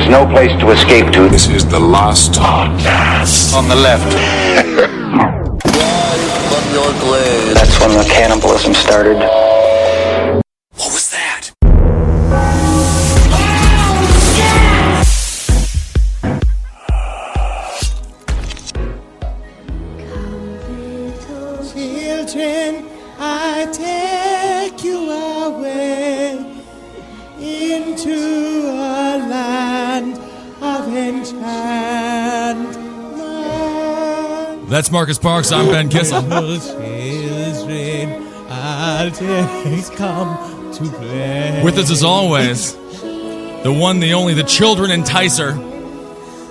is no place to escape to. This is the last podcast. On the left. From your glaze. That's when the cannibalism started. What was that? Children, I take you away into a land of enchantment. That's Marcus Parks. I'm Ben Kissel. Children, I'll take come to play. With us as always, the one, the only, the children enticer,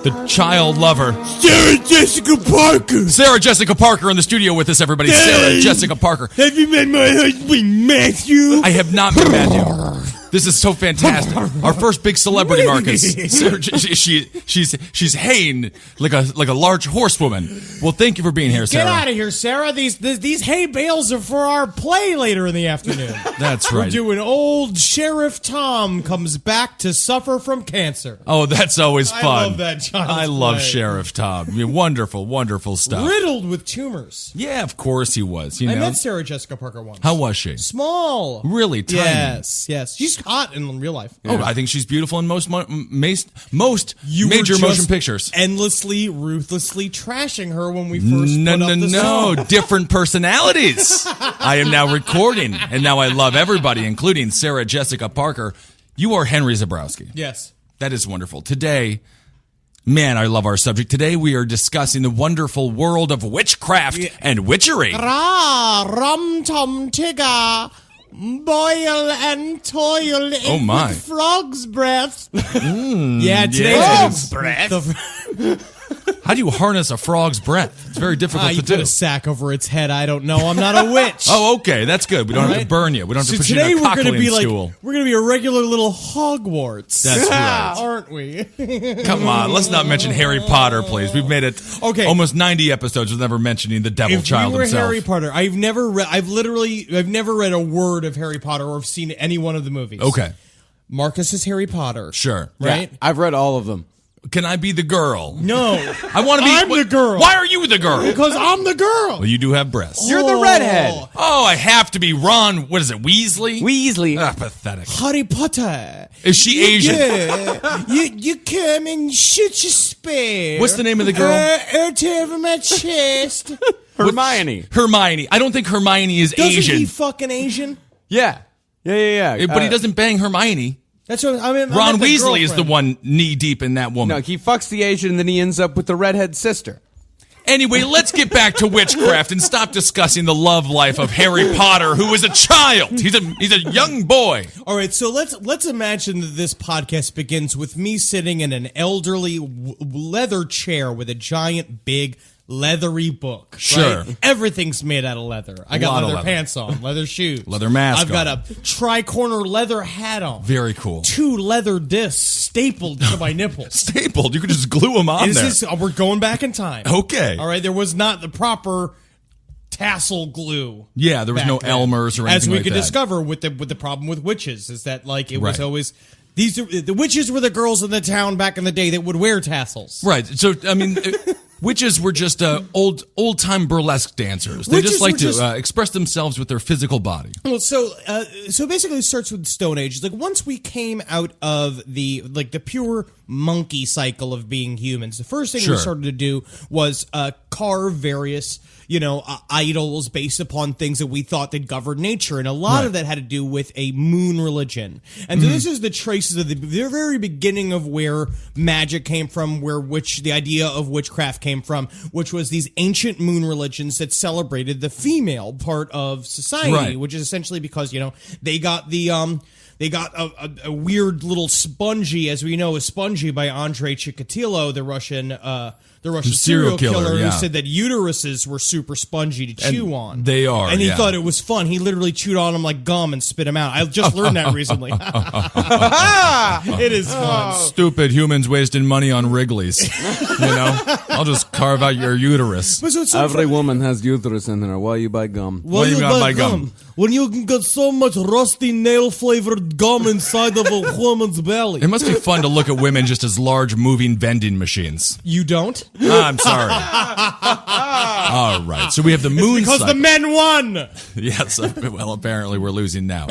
the child lover, Sarah Jessica Parker. Sarah Jessica Parker in the studio with us, everybody. Sarah Jessica Parker. Have you met my husband, Matthew? I have not met Matthew. This is so fantastic. Our first big celebrity, Marcus. Sarah, she's haying like a large horsewoman. Well, thank you for being here, Sarah. Get out of here, Sarah. These hay bales are for our play later in the afternoon. That's right. We're doing Old Sheriff Tom Comes Back to Suffer from Cancer. Oh, that's always fun. I love that child's I love play. Sheriff Tom. I mean, wonderful, wonderful stuff. Riddled with tumors. Yeah, of course he was. You I know? met Sarah Jessica Parker once. How was she? Small. Really tiny. Yes. She's hot in real life. Oh, I think she's beautiful in most major just motion pictures. Endlessly, ruthlessly trashing her when we first put up the No, song. different personalities. I am now recording, and now I love everybody, including Sarah Jessica Parker. You are Henry Zabrowski. Yes. That is wonderful. Today, man, I love our subject. Today we are discussing the wonderful world of witchcraft and witchery. Ra, rum tum tigger, boil and toil with frog's breath. Yeah, today's frog's How do you harness a frog's breath? It's very difficult to you do. put a sack over its head. I don't know. I'm not a witch. Oh, okay, that's good. We don't have to burn you. We don't have to put you in a cockling stool. We're gonna be a regular little Hogwarts. That's right, aren't we? Come on, let's not mention Harry Potter, please. We've made it almost 90 episodes with never mentioning the devil child himself. If you were Harry Potter, I've never read a word of Harry Potter or have seen any one of the movies. Okay. Marcus is Harry Potter. Sure. Right? Yeah, I've read all of them. Can I be the girl? No. I want to be. I'm the girl. Why are you the girl? Because I'm the girl. Well, you do have breasts. You're the redhead. Oh, I have to be Ron. What is it, Weasley? Weasley. Ah, pathetic. Harry Potter. Is she Asian? Yeah. you come and shoot your spear. What's the name of the girl? Right over my chest. Hermione. Hermione. I don't think Hermione is Doesn't Asian. he fucking Asian? Yeah. But he doesn't bang Hermione. That's what I mean. Ron Weasley is the one knee deep in that woman. No, he fucks the Asian and then he ends up with the redhead sister. Anyway, let's get back to witchcraft and stop discussing the love life of Harry Potter, who is a child. He's a young boy. All right, so let's imagine that this podcast begins with me sitting in an elderly leather chair with a giant, big, leathery book. Sure. Right? Everything's made out of leather. I got leather pants on, leather shoes. Leather mask I've got a tri-corner leather hat on. Very cool. 2 leather discs stapled to my nipples. Stapled? You could just glue them on there. We're going back in time. Okay. All right, there was not the proper tassel glue. Yeah, there was no then. Elmer's or anything As we like could that. discover with the problem with witches is that it was Right. always the witches were the girls in the town back in the day that would wear tassels. Right. So, I mean, witches were just old-time burlesque dancers. They Witches just like were to just- express themselves with their physical body. Well, so basically it starts with the Stone Age. Like once we came out of the pure monkey cycle of being humans, the first thing we Sure. started to do was carve various idols based upon things that we thought that governed nature, and a lot of that had to do with a moon religion. And so this is the traces of the very beginning of where magic came from, the idea of witchcraft came from, which was these ancient moon religions that celebrated the female part of society, Right. which is essentially because they got a weird little spongy, as we know, a spongy by Andrei Chikatilo, the Russian the Russian Serial serial killer, killer, yeah. who said that uteruses were super spongy to chew on. they are, and he yeah. thought it was fun. He literally chewed on them like gum and spit them out. I just learned that recently. It is fun. Stupid humans wasting money on Wrigley's. I'll just carve out your uterus. But so it's so Every fun. woman has uterus in there. Why you buy gum? Well, you gotta buy gum? When you can get so much rusty nail-flavored gum inside of a woman's belly. It must be fun to look at women just as large moving vending machines. You don't? I'm sorry. All right. So we have the moon Because cycle. the men won! Yes. Well, apparently we're losing now.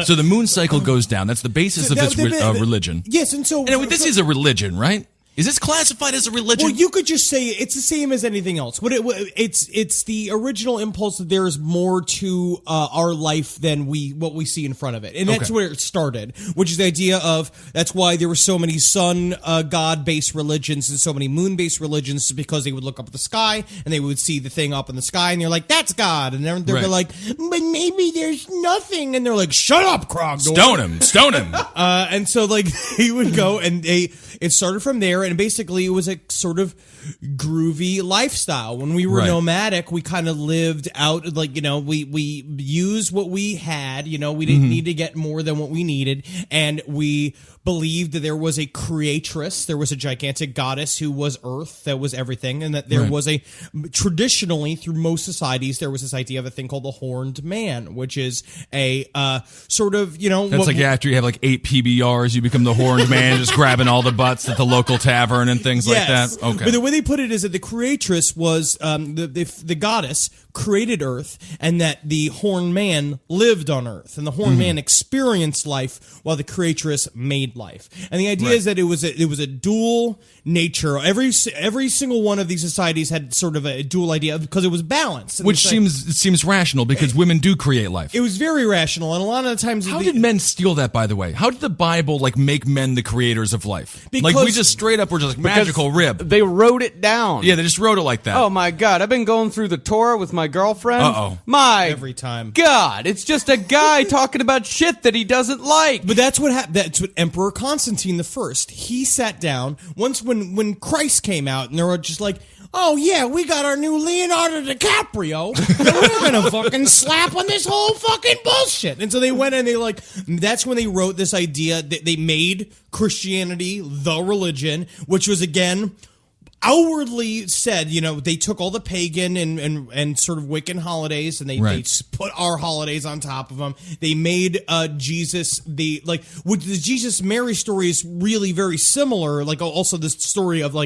So the moon cycle goes down. That's the basis of this religion. Yes, and so... And this is a religion, right? Is this classified as a religion? Well, you could just say it's the same as anything else. It's the original impulse that there is more to our life than what we see in front of it, and that's Okay. where it started. Which is the idea of that's why there were so many sun god based religions and so many moon based religions, because they would look up at the sky and they would see the thing up in the sky and they're like, "That's God," and they're Right. like, "But maybe there's nothing," and they're like, "Shut up, Krogdor." Stone him. And so like they would go and it started from there, and basically it was a sort of groovy lifestyle. When we were Right. nomadic, we kind of lived out like, we used what we had, we didn't need to get more than what we needed, and we believed that there was a creatress, there was a gigantic goddess who was Earth, that was everything, and that there Right. was traditionally through most societies there was this idea of a thing called the horned man, which is a sort of, That's like after you have like 8 PBRs, you become the horned man, just grabbing all the butts at the local tavern and things like that. Okay. But the way they put it is that the creatress was the goddess created Earth, and that the horned man lived on Earth, and the horned man experienced life while the creatress made life. And the idea is that it was a dual nature. Every single one of these societies had sort of a dual idea because it was balanced. And Which seems rational because women do create life. it was very rational, and a lot of the times How did men steal that, by the way? How did the Bible make men the creators of life? Like we Because- just straight up were just magical rib. They wrote it down. Yeah, they just wrote it like that. Oh my God! I've been going through the Torah with my girlfriend. Uh-oh. My every time. God, it's just a guy talking about shit that he doesn't like. But that's what happened. That's what Emperor Constantine the First. He sat down once when Christ came out, and they were just like, "Oh yeah, we got our new Leonardo DiCaprio. And we're gonna fucking slap on this whole fucking bullshit." And so they went and that's when they wrote this idea that they made Christianity the religion, which was again outwardly said, they took all the pagan and sort of Wiccan holidays, and they put our holidays on top of them. They made Jesus with the Jesus Mary story is really very similar. Like also this story of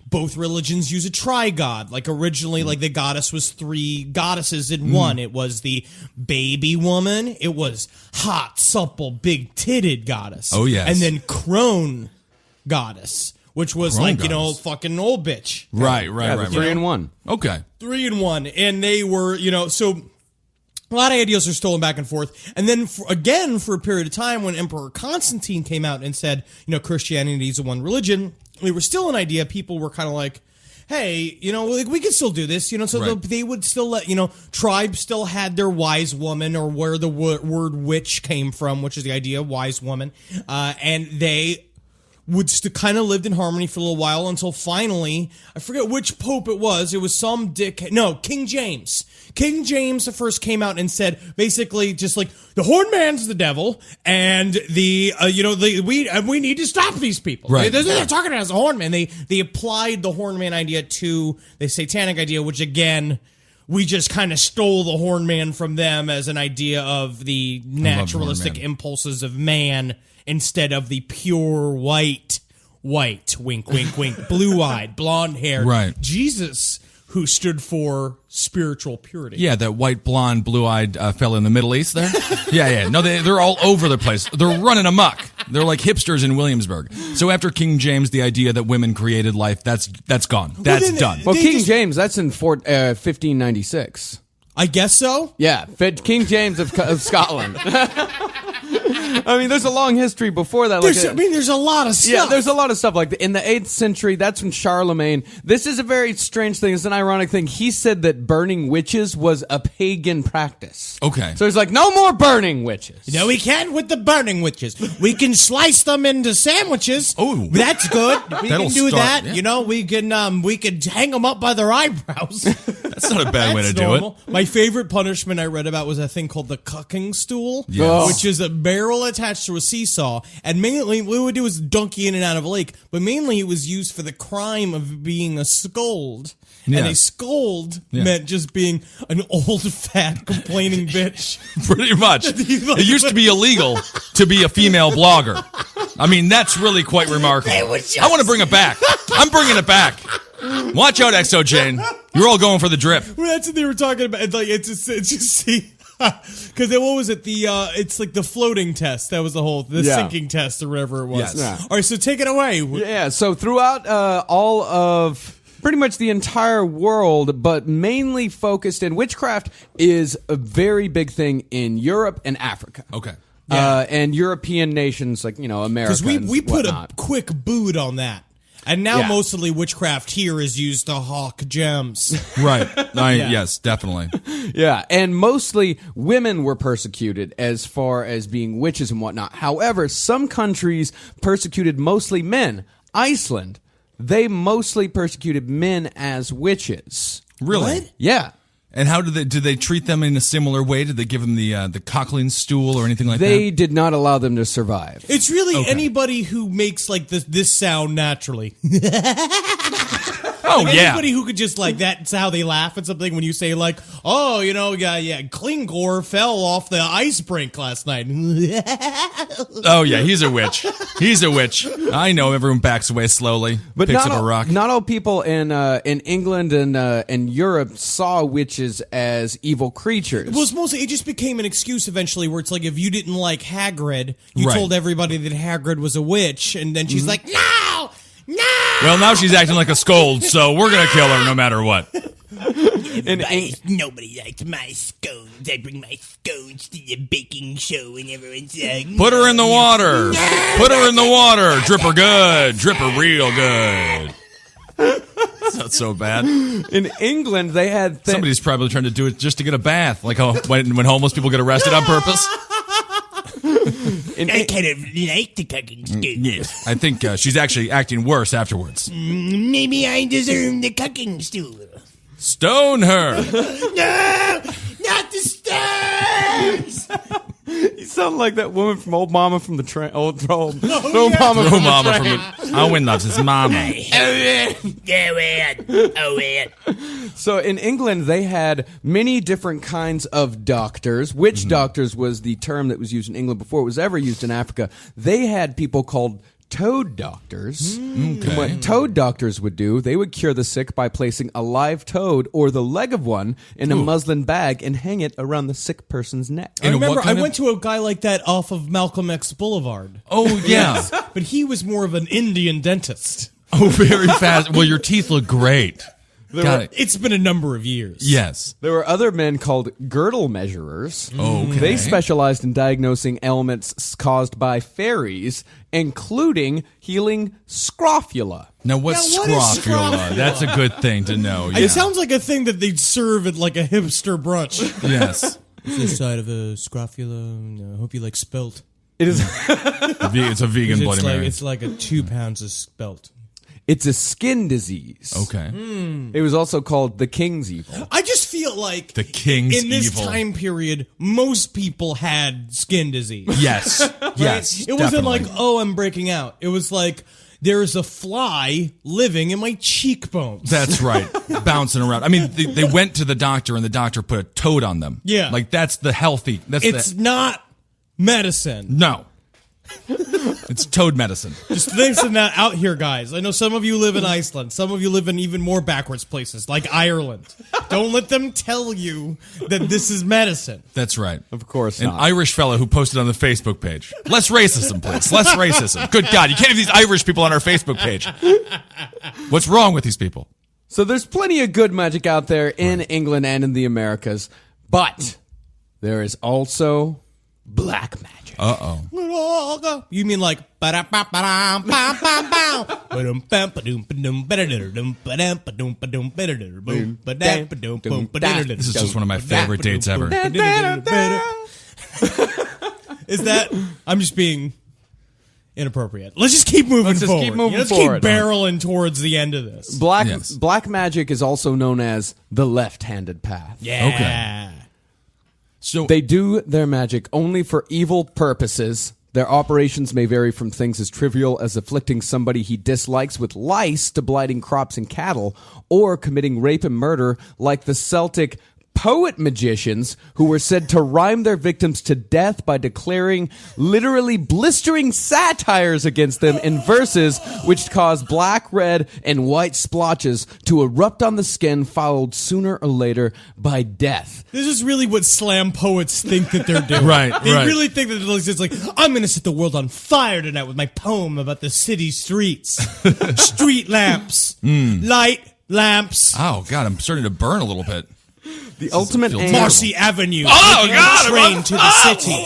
both religions use a tri-god. Like originally, the goddess was 3 goddesses in one. It was the baby woman. It was hot, supple, big-titted goddess. Oh, yes. And then crone goddess, which was Crone goddess. fucking old bitch. Right. 3-in-1. Okay. 3-in-1. And they were, so a lot of ideas are stolen back and forth. And then for a period of time when Emperor Constantine came out and said, Christianity is the one religion, there was still an idea. People were kind of like, hey, we can still do this, so Right. they would still let, tribes still had their wise woman, or where the word witch came from, which is the idea of wise woman. And they would kind of lived in harmony for a little while until finally, I forget which pope it was some King James. King James the First came out and said basically just the horned man's the devil, and we need to stop these people. Right. They're talking as a horned man. They applied the horned man idea to the satanic idea, which again, we just kind of stole the horned man from them as an idea of the naturalistic man. impulses of man, instead of the pure white, wink, wink, wink, blue-eyed, blonde-haired Right. Jesus, who stood for spiritual purity. Yeah, that white, blonde, blue-eyed fella in the Middle East there. Yeah. No, they're all over the place. They're running amok. They're like hipsters in Williamsburg. So after King James, the idea that women created life, that's gone. That's then done. Well, They King just- James, that's in 1596. I guess so. Yeah, King James of Scotland. I mean, there's a long history before that. There's a lot of stuff. Yeah, there's a lot of stuff. Like in the 8th century, that's when Charlemagne. This is a very strange thing. It's an ironic thing. He said that burning witches was a pagan practice. Okay. So he's like, no more burning witches. No, we can't with the burning witches. We can slice them into sandwiches. Oh. That's good. We That'll can do start, that. yeah. You know, we can hang them up by their eyebrows. That's not a bad way to do normal. it. My favorite punishment I read about was a thing called the cucking stool, Yes. which is a barrel attached to a seesaw, and mainly what we would do is dunk you in and out of a lake, but mainly it was used for the crime of being a scold. Yeah. And a scold Yeah. meant just being an old, fat, complaining bitch. Pretty much. It used to be illegal to be a female blogger. I mean, that's really quite remarkable. I want to bring it back. I'm bringing it back. Watch out, XO Jane. You're all going for the drip. Well, that's what they were talking about. It's like it's just see, because what was it? It's like the floating test. That was the sinking test or whatever it was. Yes. Yeah. All right, so take it away. Yeah, so throughout all of pretty much the entire world, but mainly focused in witchcraft, is a very big thing in Europe and Africa. Okay. And European nations like, America. Because we put whatnot. a quick boot on that. And now Yeah. mostly witchcraft here is used to hawk gems. Right. Yes, definitely. Yeah, and mostly women were persecuted as far as being witches and whatnot. However, some countries persecuted mostly men. Iceland, they mostly persecuted men as witches. Really? What? Yeah. And how did they treat them in a similar way? Did they give them the cockling stool or anything like They that? did not allow them to survive. It's really anybody who makes like this sound naturally. Oh, yeah. Anybody who could just like that's how they laugh at something when you say like, oh, Klingor fell off the ice brink last night. Oh, yeah, he's a witch. He's a witch. I know. Everyone backs away slowly, But picks not up a all, rock. not all people in England and Europe saw witches as evil creatures. Well, it just became an excuse eventually where it's like if you didn't like Hagrid, you Right. told everybody that Hagrid was a witch, and then she's like, no! Well, now she's acting like a scold, so we're going to kill her no matter what. Nobody likes my scones. I bring my scones to the baking show and everyone's like, Put her in the water. Put her in the water. Drip her good. Drip her real good. It's not so bad. In England, they had... Somebody's probably trying to do it just to get a bath, like when homeless people get arrested on purpose. I kind of like the cooking stool. Yes. I think she's actually acting worse afterwards. Maybe I deserve the cooking stool. Stone her. No! Not the stairs! You sound like that woman from Old Mama from the train. Old Mama Throw mama from the... Owen loves his mama. So in England, they had many different kinds of doctors. Witch doctors was the term that was used in England before it was ever used in Africa. They had people called toad doctors. And what toad doctors would do, they would cure the sick by placing a live toad or the leg of one in a muslin bag and hang it around the sick person's neck. I remember I went to a guy like that off of Malcolm X Boulevard. Oh, yeah. But he was more of an Indian dentist. Oh, very fast. Well, your teeth look great. Got it. It's been a number of years. Yes. There were other men called girdle measurers. Okay. They specialized in diagnosing ailments caused by fairies, including healing scrofula. Now, what's Now, what is scrofula? scrofula? That's a good thing to know. Yeah. It sounds like a thing that they'd serve at like a hipster brunch. Yes. It's the side of a scrofula. I hope you like spelt. It is. It's a vegan Bloody Mary. It's like a 2 pounds of spelt. It's a skin disease. Okay. It was also called the king's evil. I just feel like The king's in this evil. time period, most people had skin disease. Yes. Yes. It wasn't definitely. like, oh, I'm breaking out. It was like, there's a fly living in my cheekbones. That's right. Bouncing around. I mean, they went to the doctor and the doctor put a toad on them. Yeah. Like, that's the healthy. It's not medicine. No. It's toad medicine. Just listen that out here, guys. I know some of you live in Iceland. Some of you live in even more backwards places, like Ireland. Don't let them tell you that this is medicine. That's right. Of course An not. Irish fellow who posted on the Facebook page. Less racism, please. Less racism. Good God, you can't have these Irish people on our Facebook page. What's wrong with these people? So there's plenty of good magic out there in England and in the Americas, but there is also black magic. Uh-oh. You mean like This is just one of my favorite dates ever. Is that? I'm just being inappropriate. Let's just keep moving Let's just forward. keep moving Let's forward. keep barreling towards the end of this. Black magic is also known as the left-handed path. Yeah. Okay. So They do their magic only for evil purposes. Their operations may vary from things as trivial as afflicting somebody he dislikes with lice to blighting crops and cattle, or committing rape and murder like the Celtic poet magicians who were said to rhyme their victims to death by declaring literally blistering satires against them in verses which cause black, red, and white splotches to erupt on the skin, followed sooner or later by death. This is really what slam poets think that they're doing. Right, They right. really think that it's like, I'm going to set the world on fire tonight with my poem about the city streets. Street lamps. Light lamps. oh god, I'm starting to burn a little bit. The ultimate feel aim, terrible. Marcy Avenue. Oh taking god, the train to the city.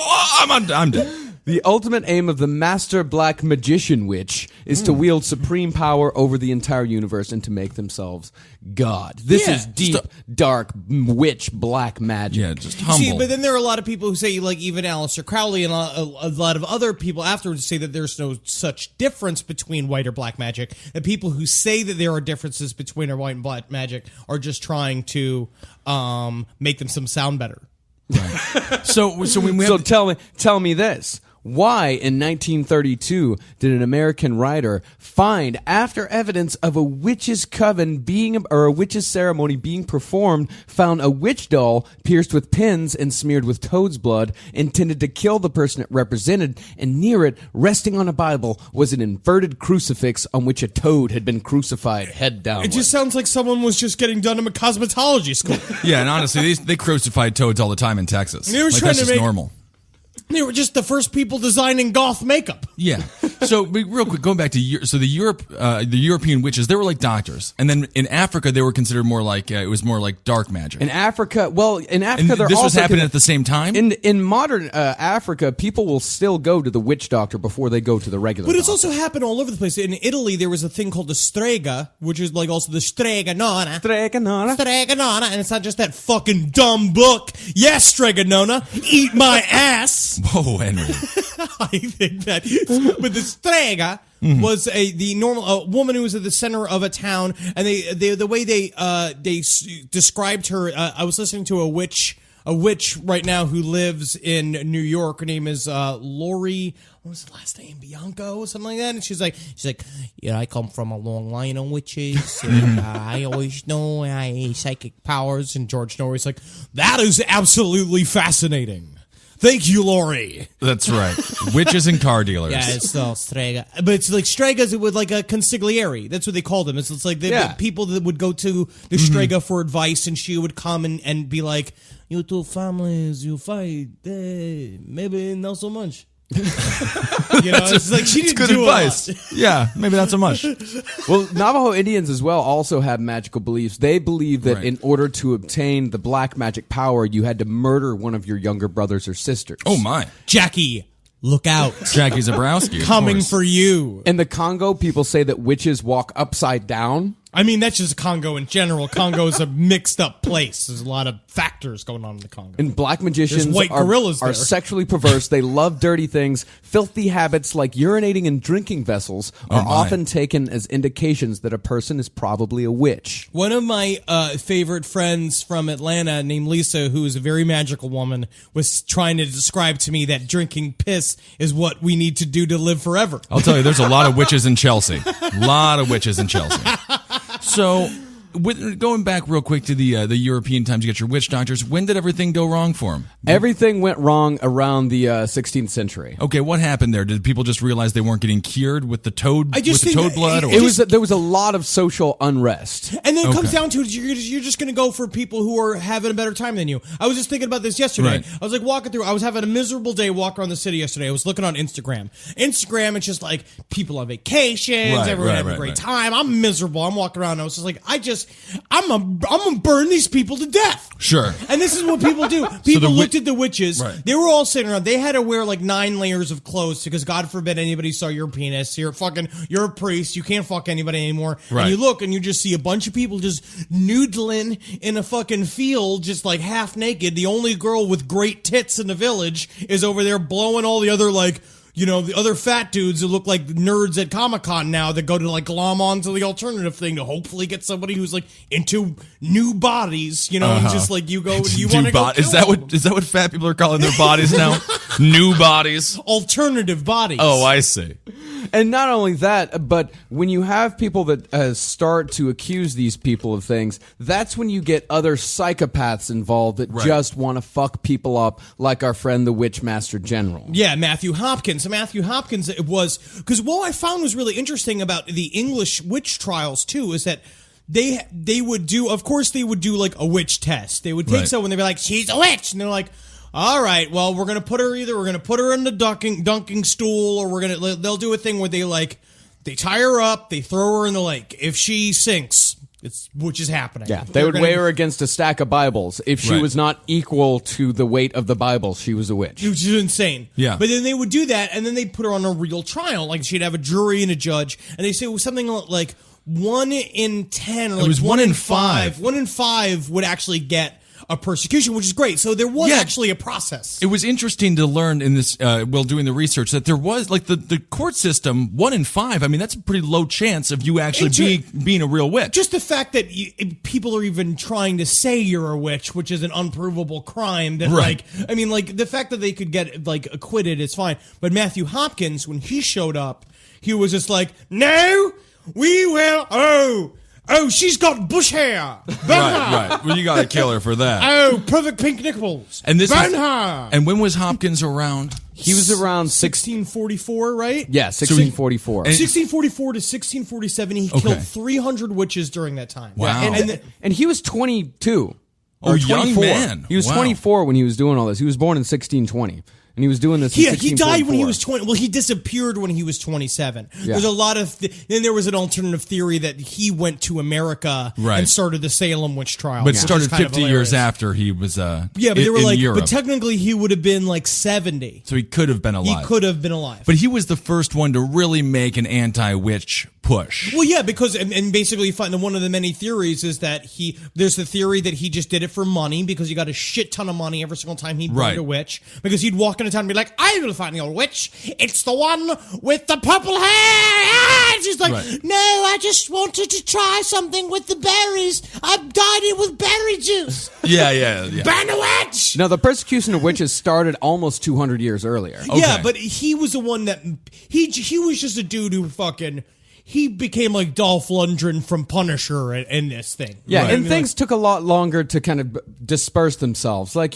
I'm dead. the ultimate aim of the master black magician witch is to wield supreme power over the entire universe and to make themselves God. This Yeah. is deep, dark, witch black magic. Yeah, just humble. See, but then there are a lot of people who say, like, even Aleister Crowley and a lot of other people afterwards say that there's no such difference between white or black magic. And people who say that there are differences between our white and black magic are just trying to make them sound better. so when we So have tell me this. Why, in 1932, did an American writer find, after evidence of a witch's coven or a witch's ceremony being performed, found a witch doll pierced with pins and smeared with toad's blood, intended to kill the person it represented, and near it, resting on a Bible, was an inverted crucifix on which a toad had been crucified head downward? It just sounds like someone was just getting done in a cosmetology school. yeah, and honestly, they crucified toads all the time in Texas. They were like, trying that's to just make- normal. They were just the first people designing goth makeup. Yeah. So real quick, going back to the European witches, they were like doctors, and then in Africa they were considered more like it was more like dark magic. In Africa, And they're this was also happening at the same time. In modern Africa, people will still go to the witch doctor before they go to the regular But it's doctor. also happened all over the place. In Italy, there was a thing called the strega, which is like also the strega nonna. Strega nonna, and it's not just that fucking dumb book. Yes, strega nonna, eat my ass. Whoa, Henry. I think that, but the strega was the normal woman who was at the center of a town, and the way they described her. I was listening to a witch right now who lives in New York. Her name is Lori. What was the last name? Bianco or something like that. And she's like, yeah, I come from a long line of witches. And, I always know I psychic powers. And George Norrie's like, that is absolutely fascinating. Thank you, Lori. That's right. Witches and car dealers. Yeah, it's still strega. But it's like stregas with like a consigliere. That's what they called them. It's like the people that would go to the strega for advice, and she would come and be like, you two families, you fight. Maybe not so much. It's like she didn't good do advice. a lot. Yeah, maybe not so much. Well, Navajo Indians as well also have magical beliefs. They believe that Right. in order to obtain the black magic power, you had to murder one of your younger brothers or sisters. Oh my, Jackie, look out. Jackie Zabrowski of Coming course. for you. In the Congo, people say that witches walk upside down. I mean, that's just Congo in general. Congo is a mixed up place. There's a lot of factors going on in the Congo. And black magicians There's white gorillas are there. sexually perverse. They love dirty things. Filthy habits like urinating in drinking vessels are my. often taken as indications that a person is probably a witch. One of my favorite friends from Atlanta named Lisa, who is a very magical woman, was trying to describe to me that drinking piss is what we need to do to live forever. I'll tell you, there's a lot of witches in Chelsea. A lot of witches in Chelsea. So, going back real quick to the European times, you get your witch doctors. When did everything go wrong for them? Everything went wrong around the 16th century. Okay, what happened there? Did people just realize they weren't getting cured with the toad I just with the think toad blood? it- Or There was a lot of social unrest. And then it comes Okay. down to it, you're just going to go for people who are having a better time than you. I was just thinking about this yesterday. Right. I was like walking through, I was having a miserable day walking around the city yesterday. I was looking on Instagram. Instagram, it's just like people on vacations, Right, everyone right, having right, a great right. time. I'm miserable. I'm walking around. I was just like, I just says, I'm gonna burn these people to death. Sure. And this is what people do. People the looked at the witches. Right. They were all sitting around. They had to wear like 9 layers of clothes because God forbid anybody saw your penis. You're a priest. You can't fuck anybody anymore. Right. And you look and you just see a bunch of people just noodling in a fucking field, just like half naked. The only girl with great tits in the village is over there blowing all the other like, you know, the other fat dudes who look like nerds at Comic-Con now that go to like glom onto the alternative thing to hopefully get somebody who's like into new bodies, you know, and just like you go, you want to go kill Is that what fat people are calling their bodies now? New bodies? alternative bodies. Oh, I see. And not only that, but when you have people that start to accuse these people of things, that's when you get other psychopaths involved that just want to fuck people up, like our friend the Witchmaster General. Yeah, Matthew Hopkins. So Matthew Hopkins, it was because what I found was really interesting about the English witch trials too is that they would do, of course, they would do like a witch test. They would take someone, they'd be like, she's a witch, and they're like, all right, well, we're gonna put her in the dunking stool, or they'll do a thing where they tie her up, they throw her in the lake. If she sinks, which is happening. Yeah, they would weigh her against a stack of Bibles. If she was not equal to the weight of the Bible, she was a witch. Which is insane. Yeah. But then they would do that, and then they'd put her on a real trial. Like, she'd have a jury and a judge, and they say it was something like 1 in 10, or like It was 1 1 in in 5. 5. 1 in 5 would actually get a persecution, which is great. So there was actually a process. It was interesting to learn in this, while doing the research, that there was, like, the court system, 1 in 5, I mean, that's a pretty low chance of you actually being a real witch. Just the fact that people are even trying to say you're a witch, which is an unprovable crime, that, the fact that they could get, like, acquitted is fine. But Matthew Hopkins, when he showed up, he was just like, no, we will, Oh, she's got bush hair. Right. Well, you got to kill her for that. Oh, perfect pink nipples. And this Burn is, her. And when was Hopkins around? He was around 1644, right? Yeah, 1644. 1644 to 1647, he killed 300 witches during that time. Wow. And he was 22. Oh, Or young 24. man. He was Wow. 24 when he was doing all this. He was born in 1620. And he was doing this in He died when he 1644. was 20. Well, he disappeared when he was 27. Yeah. There's a lot of... then there was an alternative theory that he went to America and started the Salem witch trial. But which is started kind of 50 years hilarious. after he was Yeah, but they were in like... Europe. But technically, he would have been like 70. So he could have been alive. He could have been alive. But he was the first one to really make an anti-witch push. Well, yeah, because and basically, you find one of the many theories is that there's the theory that he just did it for money because he got a shit ton of money every single time he burned a witch. Because he'd walk into town and be like, I will find the old witch. It's the one with the purple hair. Ah! And she's like, no, I just wanted to try something with the berries. I dyed it with berry juice. Yeah. Burn a witch. Now, the persecution of witches started almost 200 years earlier. Yeah, but he was the one that he was just a dude who fucking. He became like Dolph Lundgren from Punisher in this thing. Yeah, and things took a lot longer to kind of disperse themselves. Like,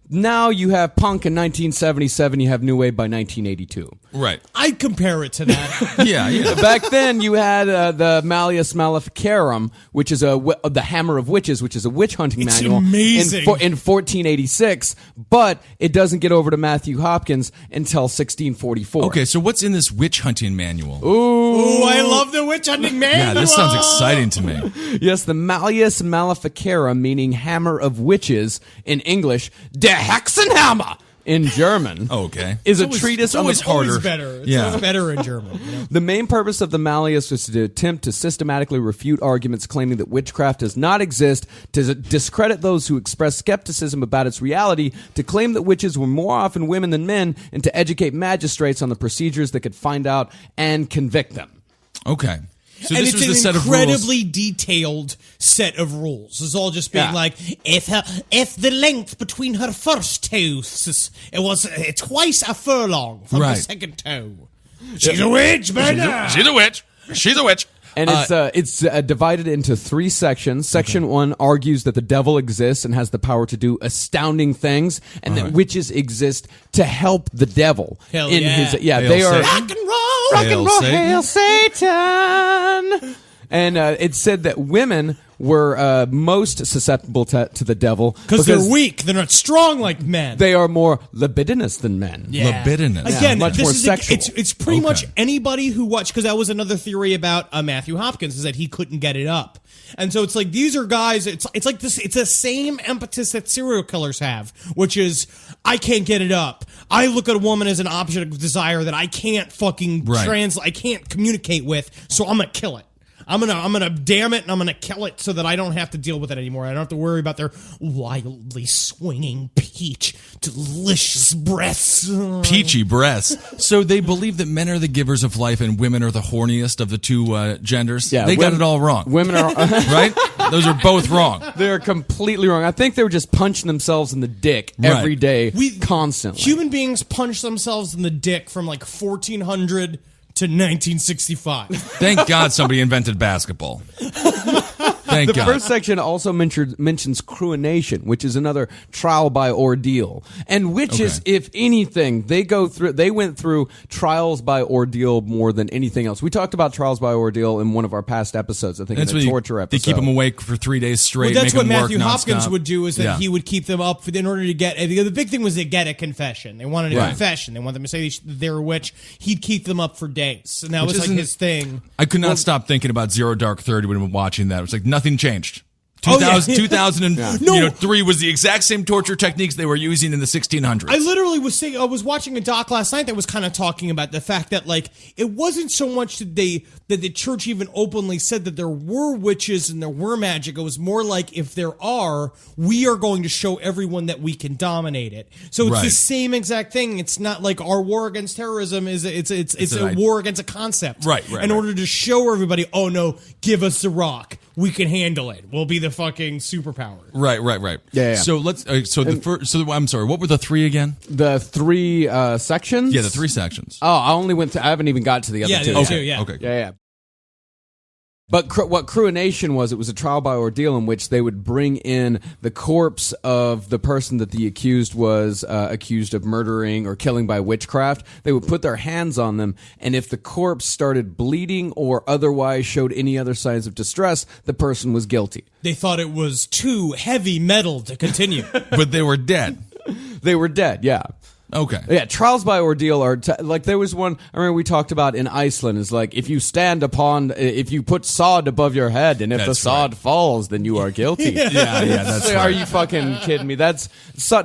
now you have punk in 1977, you have new wave by 1982. Right. I'd compare it to that. Yeah. Back then, you had the Malleus Maleficarum, which is the Hammer of Witches, which is a witch hunting manual. Amazing. In 1486, but it doesn't get over to Matthew Hopkins until 1644. Okay, so what's in this witch hunting manual? Ooh, I love the witch hunting manual. Yeah, this sounds exciting to me. Yes, the Malleus Maleficarum, meaning Hammer of Witches in English, Der Hexenhammer in German. Okay. Is a treatise on always the harder. It's better. It's Yeah. always better in German. You know? The main purpose of the Malleus was to attempt to systematically refute arguments claiming that witchcraft does not exist, to discredit those who express skepticism about its reality, to claim that witches were more often women than men, and to educate magistrates on the procedures that could find out and convict them. Okay. So and this it's was the set an of rules. incredibly detailed set of rules. It's all just being like, if the length between her first toes was twice a furlong from the second toe, she's a witch, man. She's a witch. She's a witch. And it's divided into 3 sections. Section 1 argues that the devil exists and has the power to do astounding things, and that witches exist to help the devil. Hell in yeah. his Hail they are Satan. Rock and roll. rock and roll, Satan. hail Satan. And it said that women were most susceptible to the devil because they're weak. They're not strong like men. They are more libidinous than men. Yeah. Libidinous. Again, much this more is sexual. It's pretty much anybody who watched, because that was another theory about Matthew Hopkins, is that he couldn't get it up. And so it's like these are guys. It's like this. It's the same impetus that serial killers have, which is I can't get it up. I look at a woman as an object of desire that I can't fucking translate. I can't communicate with. So I'm gonna kill it. I'm gonna damn it, and I'm gonna kill it so that I don't have to deal with it anymore. I don't have to worry about their wildly swinging peach, delicious breasts. Peachy breasts. So they believe that men are the givers of life and women are the horniest of the two genders. Yeah, they got it all wrong. Women are right. Those are both wrong. They're completely wrong. I think they were just punching themselves in the dick every day, constantly. Human beings punch themselves in the dick from like 1400 to 1965. Thank God somebody invented basketball. Thank The God. first section also mentions cruination, which is another trial by ordeal, and witches, if anything, they went through trials by ordeal more than anything else. We talked about trials by ordeal in one of our past episodes. I think in the torture episode. They keep them awake for 3 days straight. Well, that's make what them Matthew work Hopkins nonstop. would do, is that he would keep them up in order to get. The big thing was to get a confession. They wanted a confession. They wanted them to say they're a witch. He'd keep them up for days, and that was like his thing. I could not stop thinking about Zero Dark 30 when watching that. It was like nothing changed. 2003 was the exact same torture techniques they were using in the 1600s. I literally I was watching a doc last night that was kind of talking about the fact that like it wasn't so much that the church even openly said that there were witches and there were magic. It was more like, if there are, we are going to show everyone that we can dominate it. So it's the same exact thing. It's not like our war against terrorism is it's a war against a concept. Right. In order to show everybody, oh no, give us the rock. We can handle it. We'll be the fucking superpower. Right. Yeah. So let's. I'm sorry. What were the three again? The three sections. Yeah, the three sections. Oh, I only went to. I haven't even got to the other two. Okay. Yeah. But what cruination was, it was a trial by ordeal in which they would bring in the corpse of the person that the accused was accused of murdering or killing by witchcraft. They would put their hands on them, and if the corpse started bleeding or otherwise showed any other signs of distress, the person was guilty. They thought it was too heavy metal to continue. But they were dead. They were dead, yeah. Okay. Yeah, trials by ordeal are like there was one I remember we talked about in Iceland. Is like if you put sod above your head and if the sod falls, then you are guilty. Yeah, that's right. Are you fucking kidding me?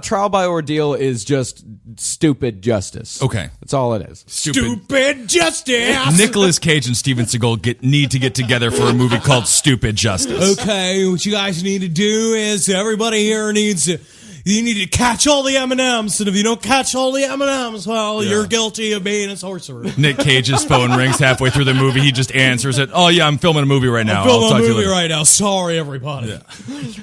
Trial by ordeal is just stupid justice. Okay, that's all it is. Stupid justice. Nicolas Cage and Steven Seagal need to get together for a movie called Stupid Justice. Okay, what you guys need to do is everybody here needs to. You need to catch all the M&Ms, and if you don't catch all the M&Ms, well, you're guilty of being a sorcerer. Nick Cage's phone rings halfway through the movie. He just answers it. Oh, yeah, I'm filming a movie right now. I'm filming a movie right now. Sorry, everybody. Yeah.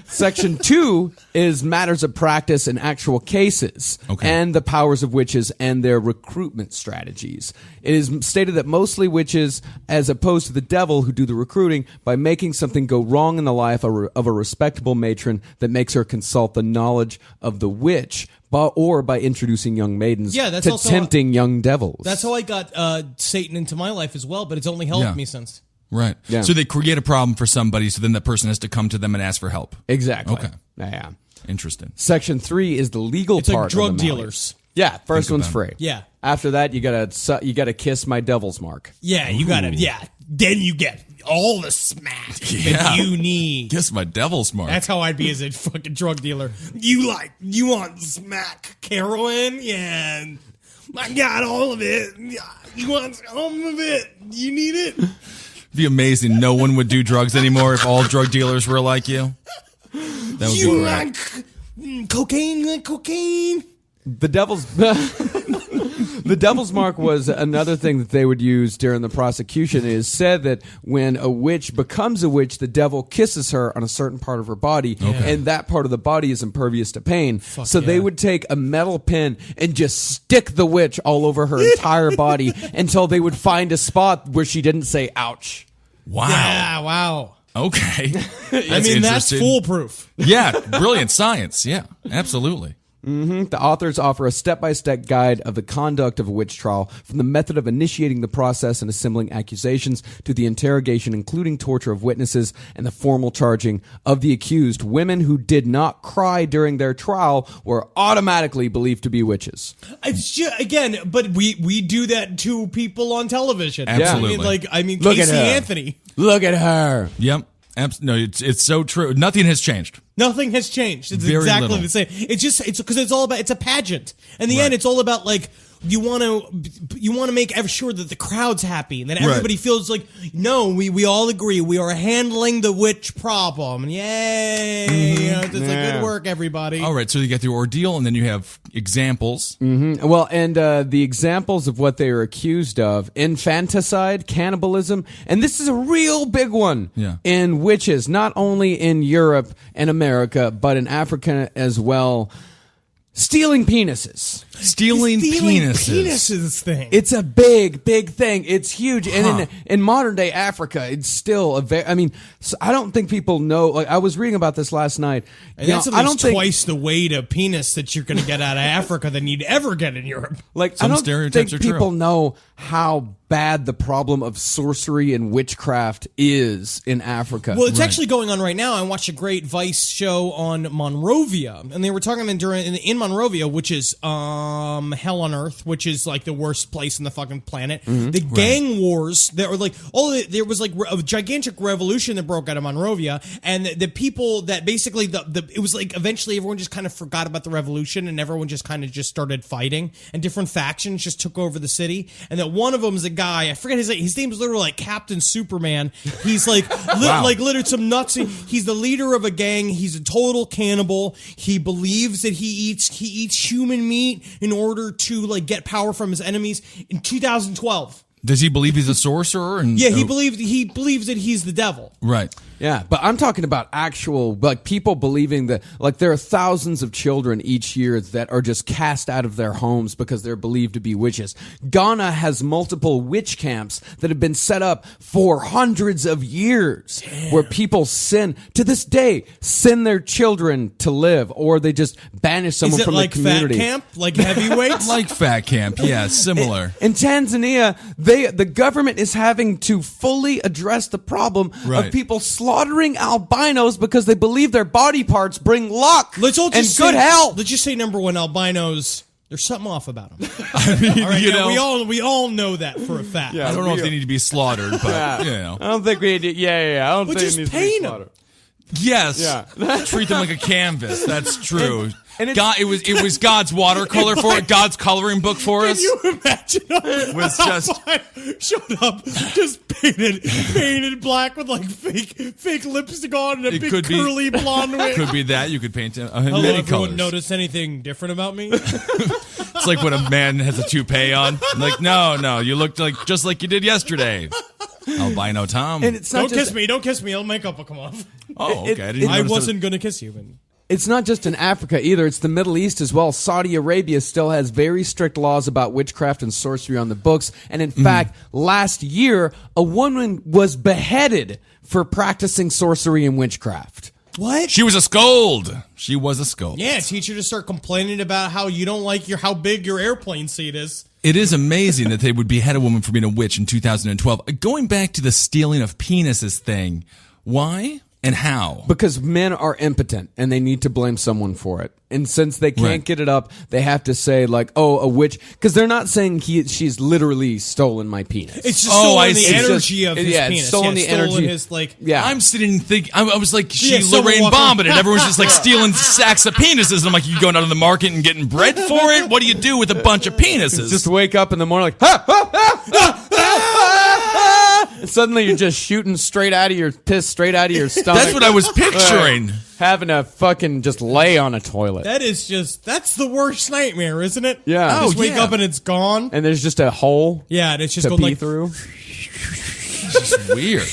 Section 2 is matters of practice and actual cases, and the powers of witches and their recruitment strategies. It is stated that mostly witches, as opposed to the devil who do the recruiting, by making something go wrong in the life of a respectable matron that makes her consult the knowledge of the witch, or by introducing young maidens to tempting young devils. That's how I got Satan into my life as well, but it's only helped me since. Right. Yeah. So they create a problem for somebody, so then that person has to come to them and ask for help. Exactly. Okay. Yeah. Interesting. Section 3 is the legal it's part. Like drug of the dealers. Yeah, first one's free. Yeah. After that, you gotta kiss my devil's mark. Yeah, you gotta. Yeah. Then you get all the smack that you need. Kiss my devil's mark. That's how I'd be as a fucking drug dealer. You want smack heroin? Yeah. I got all of it. You want some of it? You need it? It'd be amazing. No one would do drugs anymore if all drug dealers were like you. That would be great. Like cocaine? You like cocaine? The devil's mark was another thing that they would use during the prosecution. It is said that when a witch becomes a witch, the devil kisses her on a certain part of her body, and that part of the body is impervious to pain. They would take a metal pin and just stick the witch all over her entire body until they would find a spot where she didn't say ouch. Wow. Yeah, wow. Okay. I mean, that's foolproof. Yeah, brilliant science. Yeah, absolutely. The authors offer a step-by-step guide of the conduct of a witch trial, from the method of initiating the process and assembling accusations to the interrogation, including torture of witnesses and the formal charging of the accused. Women who did not cry during their trial were automatically believed to be witches. It's just, again, but we do that to people on television. Absolutely. I mean, Look at Casey her. Anthony. Look at her. Yep. No, it's so true. Nothing has changed. Nothing has changed. It's Very exactly little. the same. It's because it's all about, it's a pageant. In the end, it's all about, like, you want to make sure that the crowd's happy and that everybody feels like, no, we all agree we are handling the witch problem. Yay! You know, it's like, good work, everybody. All right, so you get the ordeal, and then you have examples. Well, and the examples of what they are accused of: infanticide, cannibalism, and this is a real big one in witches, not only in Europe and America, but in Africa as well. Stealing penises. Stealing penises thing. It's a big thing. It's huge. And in modern day Africa, it's still a very, I mean, so I don't think people know, like, I was reading about this last night. And that's at least twice the weight of penis that you're going to get out of Africa than you'd ever get in Europe. Like, Some I don't stereotypes think are true. people know how bad the problem of sorcery and witchcraft is in Africa. Well, it's actually going on right now. I watched a great Vice show on Monrovia, and they were talking in Monrovia, which is hell on earth, which is like the worst place on the fucking planet. The gang wars that were like there was like a gigantic revolution that broke out of Monrovia, and the people that basically it was like eventually everyone just kind of forgot about the revolution, and everyone just kind of just started fighting, and different factions just took over the city, and that one of them is a guy, I forget his name. His name is literally like Captain Superman. He's like like literally some nuts. He's the leader of a gang. He's a total cannibal. He believes that he eats human meat in order to like get power from his enemies. In 2012. Does he believe he's a sorcerer? Yeah, he believes that he's the devil. Right. Yeah, but I'm talking about actual, like, people believing that, like, there are thousands of children each year that are just cast out of their homes because they're believed to be witches. Ghana has multiple witch camps that have been set up for hundreds of years where people to this day, send their children to live, or they just banish someone from the community. Is it like fat camp? Like heavyweights? Like fat camp, yeah, similar. In Tanzania, the government is having to fully address the problem of people slaughtering albinos because they believe their body parts bring luck Let's all just and good health. Let's just say, number one, albinos. There's something off about them. I mean, all right, you now, know, we all know that for a fact. Yeah. I don't know if they need to be slaughtered, but you know, I don't think we need. Yeah. I don't But think just it needs to be paint 'em. slaughtered. yes, Yeah. treat them like a canvas. That's true. And it's- God, it was God's watercolor for it, God's coloring book for us. Can you imagine? Was just shut up, just painted black with like fake lipstick on and a It big could be- curly blonde wig. could be that you could paint Hello, many everyone. colors. Notice anything different about me? It's like when a man has a toupee on. Like, no, you looked just like you did yesterday. Albino Tom. And it's not Don't kiss me. Makeup will come off. Oh, okay. I didn't I notice wasn't gonna kiss you. But It's not just in Africa either. It's the Middle East as well. Saudi Arabia still has very strict laws about witchcraft and sorcery on the books. And in fact, last year, a woman was beheaded for practicing sorcery and witchcraft. what? She was a scold. She was a scold. Yeah, teach her to start complaining about how you don't like how big your airplane seat is. It is amazing that they would behead a woman for being a witch in 2012. Going back to the stealing of penises thing, why and how? Because men are impotent and they need to blame someone for it. And since they can't get it up, they have to say, like, oh, a witch. Because they're not saying she's literally stolen my penis. It's just stolen the It's just- energy of his yeah, it's penis. stolen the energy. His, like, Yeah. I'm sitting and thinking, I was like, she someone Lorraine walking- bombed it. Everyone's just like stealing sacks of penises. And I'm like, you going out to the market and getting bread for it? What do you do with a bunch of penises? Just wake up in the morning like, ha, ha, ha, ha, ha, ha, and suddenly you're just shooting straight out of your stomach. That's what I was picturing. Having to fucking just lay on a toilet. That's the worst nightmare, isn't it? Yeah. You just Oh, wake yeah. up and it's gone. And there's just a hole Yeah, and it's just to going pee like through. It's just weird.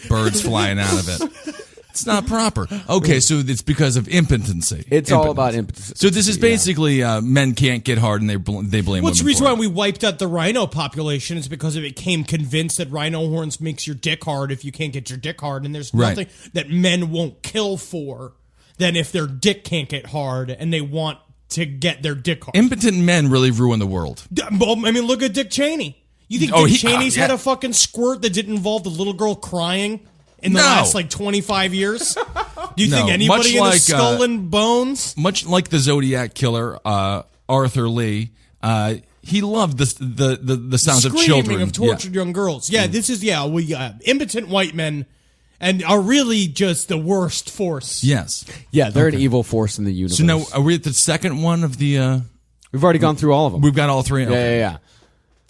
Birds flying out of it. It's not proper. Okay, so it's because of impotency. It's all about impotence. So this is basically men can't get hard and they blame What's the women reason for why it. we wiped out the rhino population is because it became convinced that rhino horns makes your dick hard if you can't get your dick hard, and there's Right. nothing that men won't kill for than if their dick can't get hard and they want to get their dick hard. Impotent men really ruin the world. Well, I mean, look at Dick Cheney. You think Dick Cheney's had a fucking squirt that didn't involve the little girl crying in the last, 25 years? Do you think anybody in a Skull and Bones? Much like the Zodiac Killer, Arthur Lee, he loved the sounds of children. Screaming of tortured young girls. Yeah, this is, impotent white men and are really just the worst force. Yes. Yeah, they're an evil force in the universe. So now, are we at the second one of the... We've already gone through all of them. We've got all three? Okay. Yeah.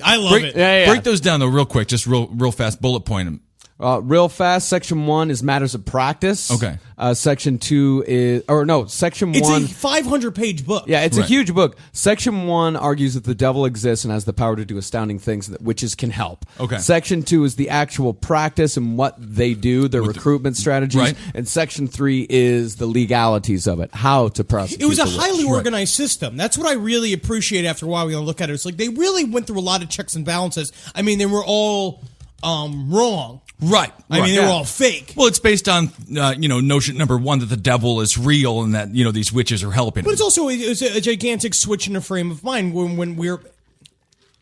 I love it. Break those down, though, real quick. Just real fast. Bullet point them. Real fast, section 1 is matters of practice. Okay. Section 2 is, section 1. It's a 500-page book. Yeah, it's a huge book. Section 1 argues that the devil exists and has the power to do astounding things that witches can help. Okay. Section 2 is the actual practice and what they do, their recruitment strategies. Right. And section 3 is the legalities of it, how to prosecute. It was a the witch. highly organized system. That's what I really appreciate after a while. We look at it. It's like they really went through a lot of checks and balances. I mean, they were all wrong. Right. I mean, they were all fake. Well, it's based on, notion number 1 that the devil is real and that, these witches are helping. But it's also a gigantic switch in the frame of mind when we're...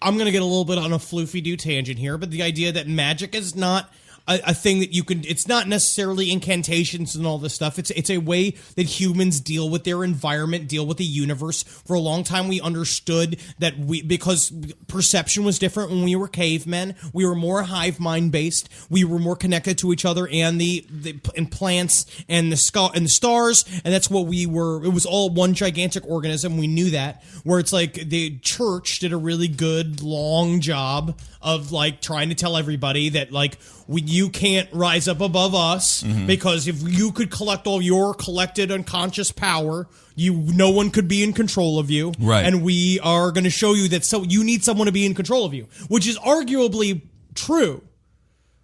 I'm going to get a little bit on a floofy-doo tangent here, but the idea that magic is not a thing that you can... It's not necessarily incantations and all this stuff. It's a way that humans deal with their environment, deal with the universe. For a long time, we understood that because perception was different when we were cavemen, we were more hive mind based. We were more connected to each other and the plants and the stars, and that's what we were. It was all one gigantic organism. We knew that. Where it's like the church did a really good long job of trying to tell everybody that you can't rise up above us because if you could collect all your collected unconscious power, no one could be in control of you. Right. And we are going to show you that you need someone to be in control of you, which is arguably true.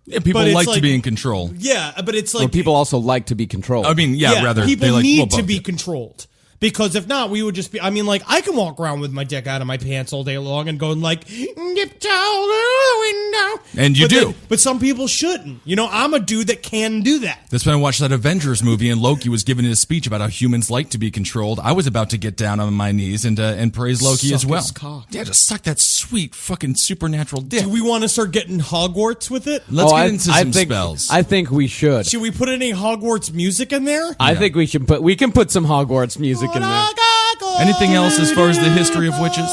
Yeah, people like to be in control. Yeah, but it's like... Well, people also like to be controlled. I mean, rather... People need to be controlled. Because if not, we would just be... I mean, I can walk around with my dick out of my pants all day long and going dip down the window. And you do. But some people shouldn't. I'm a dude that can do that. That's when I watched that Avengers movie and Loki was giving his speech about how humans like to be controlled. I was about to get down on my knees and praise Loki Suck as well. his cock. Yeah, just suck that sweet fucking supernatural dick. Do we want to start getting Hogwarts with it? Let's get into some spells. I think we should. Should we put any Hogwarts music in there? I think we should we can put some Hogwarts music in there. Anything else as far as the history of witches?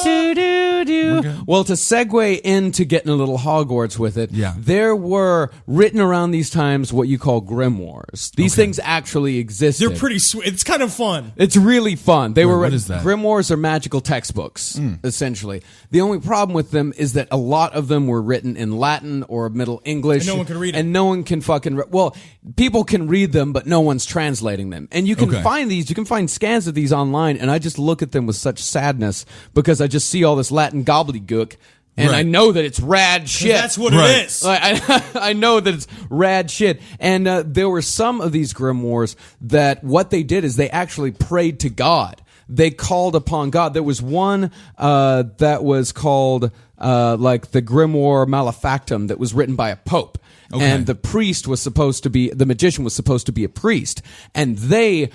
Well, to segue into getting a little Hogwarts with it, there were written around these times what you call grimoires. These things actually existed. They're pretty sweet. It's kind of fun. It's really fun. They were what is that? Grimoires are magical textbooks, essentially. The only problem with them is that a lot of them were written in Latin or Middle English. And no one can read it. And no one can fucking... Well, people can read them, but no one's translating them. And you can find these. You can find scans of these online, and I just look at them with such sadness because I just see all this Latin gobbledygook, and I know that it's rad shit. That's what it is. I know that it's rad shit. And there were some of these grimoires that what they did is they actually prayed to God. They called upon God. There was one that was called the Grimoire Malefactum that was written by a pope. Okay. And the magician was supposed to be a priest. And they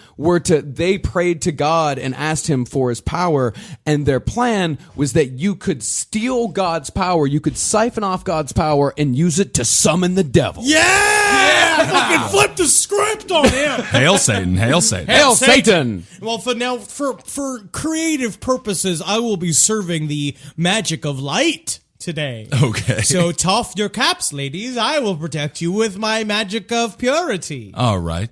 prayed to God and asked him for his power. And their plan was that you could steal God's power, you could siphon off God's power and use it to summon the devil. Yeah! Fucking flip the script on him. Hail Satan, hail Satan. Hail Satan! Well, for creative purposes, I will be serving the magic of light today. Okay. So tough your caps, ladies. I will protect you with my magic of purity. All right.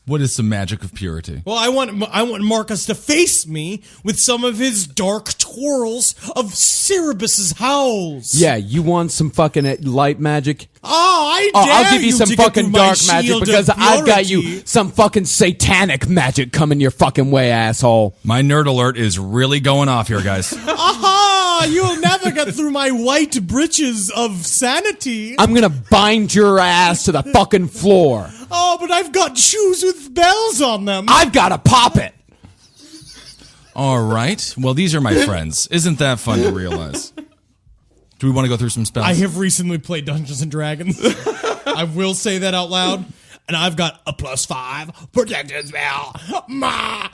What is the magic of purity? Well, I want Marcus to face me with some of his dark twirls of Cerebus's howls. Yeah, you want some fucking light magic? I'll give you some fucking dark magic because I've got you some fucking satanic magic coming your fucking way, asshole. My nerd alert is really going off here, guys. Aha! You'll never get through my white breeches of sanity. I'm gonna bind your ass to the fucking floor. Oh, but I've got shoes with bells on them. I've gotta pop it. All right. Well, these are my friends. Isn't that fun to realize? Do we want to go through some spells? I have recently played Dungeons and Dragons. I will say that out loud. And I've got a +5 protection spell. My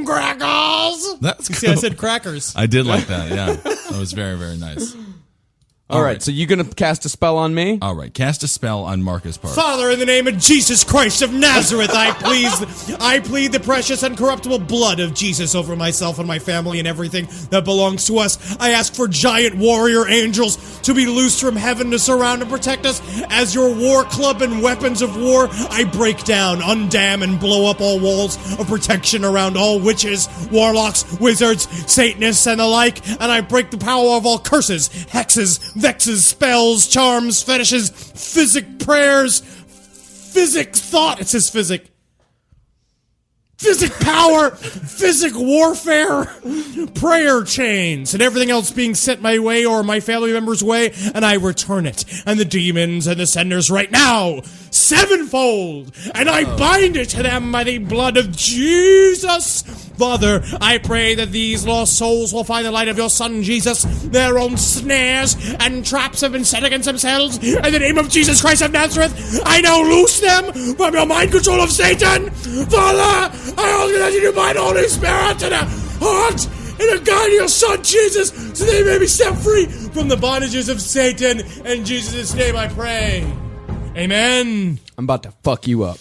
crackers. That's See, I cool. said crackers. I did like that. Yeah, that was very, very nice. All right, so you gonna cast a spell on me? All right, cast a spell on Marcus Park. Father, in the name of Jesus Christ of Nazareth, I plead the precious uncorruptible blood of Jesus over myself and my family and everything that belongs to us. I ask for giant warrior angels to be loosed from heaven to surround and protect us. As your war club and weapons of war, I break down, undam, and blow up all walls of protection around all witches, warlocks, wizards, Satanists, and the like, and I break the power of all curses, hexes, vexes, spells, charms, fetishes, physic prayers, physic thought. It says physic. Physic power, physic warfare, prayer chains, and everything else being sent my way or my family member's way, and I return it. And the demons and the senders right now, sevenfold, and I bind it to them by the blood of Jesus. Father, I pray that these lost souls will find the light of your Son, Jesus. Their own snares and traps have been set against themselves. In the name of Jesus Christ of Nazareth, I now loose them from your mind control of Satan. Father, I ask that you bind Holy Spirit to the heart and the guide of your Son, Jesus, so they may be set free from the bondages of Satan. In Jesus' name I pray. Amen. I'm about to fuck you up.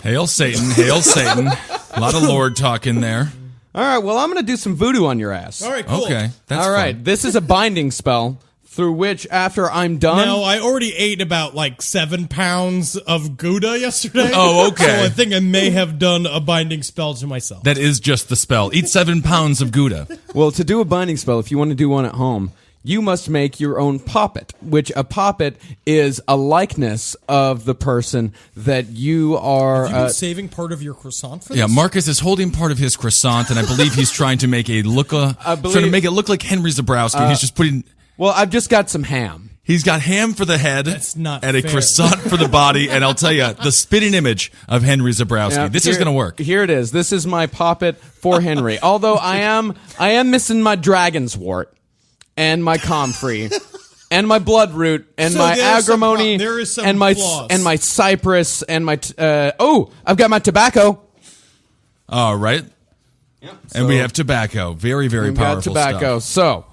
Hail Satan, hail Satan. A lot of Lord talk in there. All right, well, I'm going to do some voodoo on your ass. All right, cool. Okay, that's All right, fun. this is a binding spell through which, after I'm done... Now, I already ate about 7 pounds of Gouda yesterday. Oh, okay. So I think I may have done a binding spell to myself. That is just the spell. Eat 7 pounds of Gouda. Well, to do a binding spell, if you want to do one at home, you must make your own poppet, which a poppet is a likeness of the person that you are... Have you been saving part of your croissant for this? Yeah, Marcus is holding part of his croissant, and I believe he's trying to make it look like Henry Zabrowski. He's just putting... Well, I've just got some ham. He's got ham for the head That's not and a fair. croissant for the body, and I'll tell you, the spitting image of Henry Zabrowski. Yeah, This is going to work. Here it is. This is my poppet for Henry. Although I am missing my dragon's wart and my comfrey and my bloodroot and So my there's some agrimony there is some and my flaws. cypress and my I've got my tobacco. All right. And we have tobacco. Very, very We've got powerful tobacco. stuff. So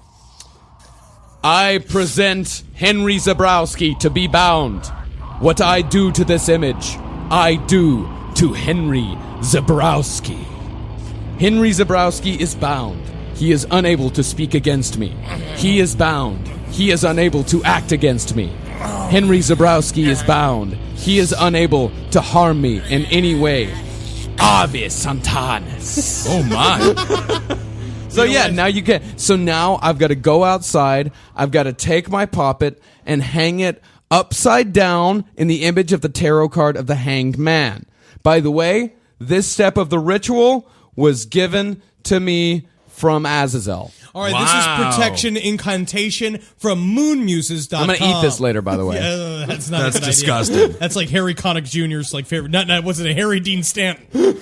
I present Henry Zabrowski to be bound. What I do to this image, I do to Henry Zabrowski. Henry Zabrowski is bound. He is unable to speak against me. He is bound. He is unable to act against me. Henry Zabrowski is bound. He is unable to harm me in any way. Ave Santanis. Oh, my. So yeah, now you can. So now I've got to go outside. I've got to take my poppet and hang it upside down in the image of the tarot card of the Hanged Man. By the way, this step of the ritual was given to me from Azazel. All right, Wow. this is protection incantation from moonmuses.com. I'm going to eat this later, by the way. Yeah, that's not a That's good idea. disgusting. That's like Harry Connick Jr.'s favorite. Not was it a Harry Dean Stanton?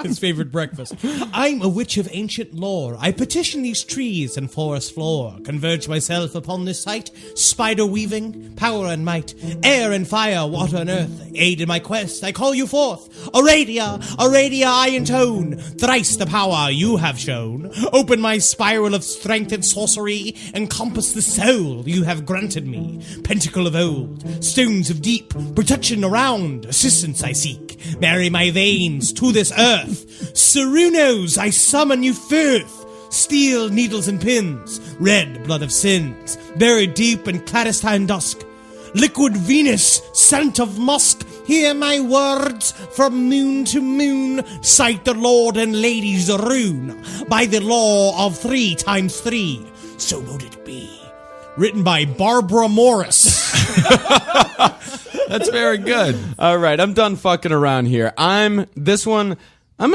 His favorite breakfast. I'm a witch of ancient lore. I petition these trees and forest floor. Converge myself upon this site. Spider weaving, power and might. Air and fire, water and earth. Aid in my quest, I call you forth. Aradia, I intone. Thrice the power you have shown. Open my spiral of strength and sorcery. Encompass the soul you have granted me. Pentacle of old, stones of deep. Protection around, assistance I seek. Marry my veins to this earth. Serunos, I summon you forth. Steel needles and pins, red blood of sins, buried deep in clandestine dusk. Liquid Venus, scent of musk, hear my words from moon to moon. Cite the Lord and Lady's rune, by the law of 3 times 3. So mote it be. Written by Barbara Morris. That's very good. All right, I'm done fucking around here. I'm going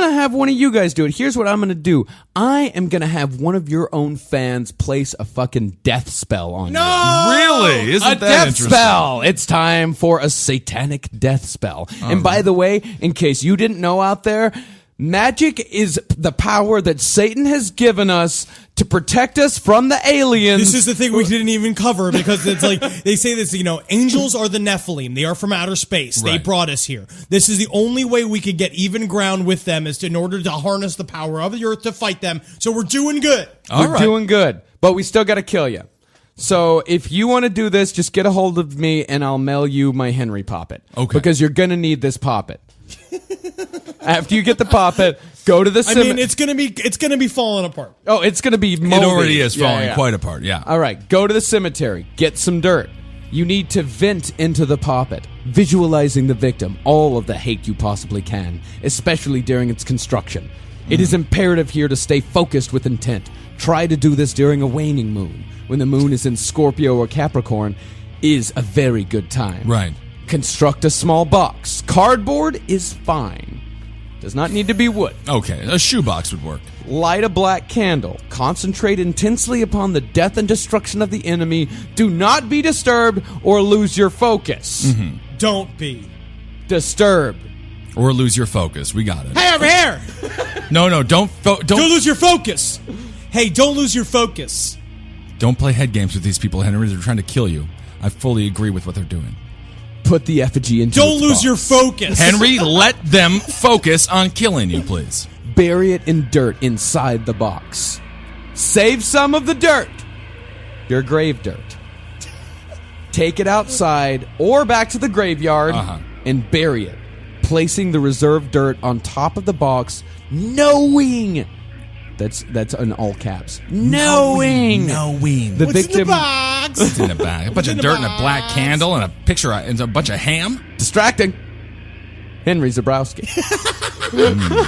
to have one of you guys do it. Here's what I'm going to do. I am going to have one of your own fans place a fucking death spell on you. Really? Isn't A that death interesting? spell. It's time for a satanic death spell. And by the way, in case you didn't know out there, Magic is the power that Satan has given us to protect us from the aliens. This is the thing we didn't even cover because it's like they say this, angels are the Nephilim. They are from outer space. They Right. brought us here. This is the only way we could get even ground with them is in order to harness the power of the earth to fight them. So we're doing good. We're doing good, but we still got to kill you. So if you want to do this, just get a hold of me and I'll mail you my Henry Poppet. Okay. Because you're going to need this Poppet. After you get the Poppet, go to the cemetery. it's gonna be falling apart. Oh, it's going to be moldy. It already is falling Yeah. quite apart, yeah. All right, go to the cemetery, get some dirt. You need to vent into the poppet, visualizing the victim, all of the hate you possibly can, especially during its construction. It is imperative here to stay focused with intent. Try to do this during a waning moon. When the moon is in Scorpio or Capricorn, is a very good time. Right. Construct a small box. Cardboard is fine. Does not need to be wood. Okay, a shoebox would work. Light a black candle. Concentrate intensely upon the death and destruction of the enemy. Do not be disturbed or lose your focus. Don't be. Disturbed. Or lose your focus. We got it. Hey, over here! No, don't Don't lose your focus. Hey, don't lose your focus. Don't play head games with these people, Henry. They're trying to kill you. I fully agree with what they're doing. Put the effigy into Don't its lose box. your focus. Henry, let them focus on killing you, please. Bury it in dirt inside the box. Save some of the dirt. Your grave dirt. Take it outside or back to the graveyard and bury it, placing the reserved dirt on top of the box, knowing that's in all caps. Knowing the What's victim in the box? It's in the back. A bunch of dirt and a black candle and a picture and a bunch of ham. distracting. Henry Zabrowski.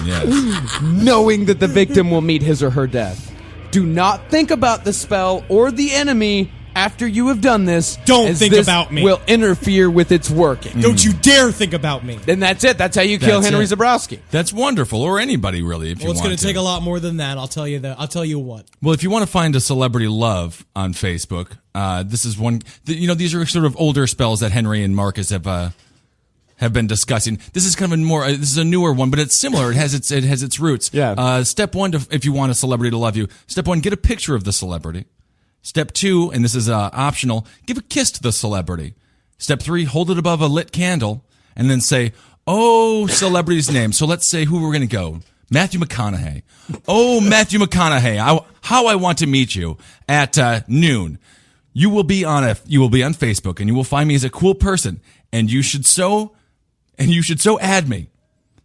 Yes. Knowing that the victim will meet his or her death. Do not think about the spell or the enemy after you have done this. Don't as think this about me. will interfere with its working. Don't you dare think about me. And that's it. That's how you kill That's Henry it. Zabrowski. That's wonderful, or anybody really, if you Well, it's want going to. to take a lot more than that. I'll tell you that. I'll tell you what. Well, if you want to find a celebrity love on Facebook, this is one. These are sort of older spells that Henry and Marcus have been discussing. This is kind of a more. This is a newer one, but it's similar. It has its roots. Yeah. Step one, if you want a celebrity to love you, step one, get a picture of the celebrity. Step two, and this is optional, give a kiss to the celebrity. Step three, hold it above a lit candle, and then say, "Oh, celebrity's name." So let's say who we're going to go. Matthew McConaughey. Oh, Matthew McConaughey. How I want to meet you at noon. You will be on Facebook, and you will find me as a cool person, and you should so add me.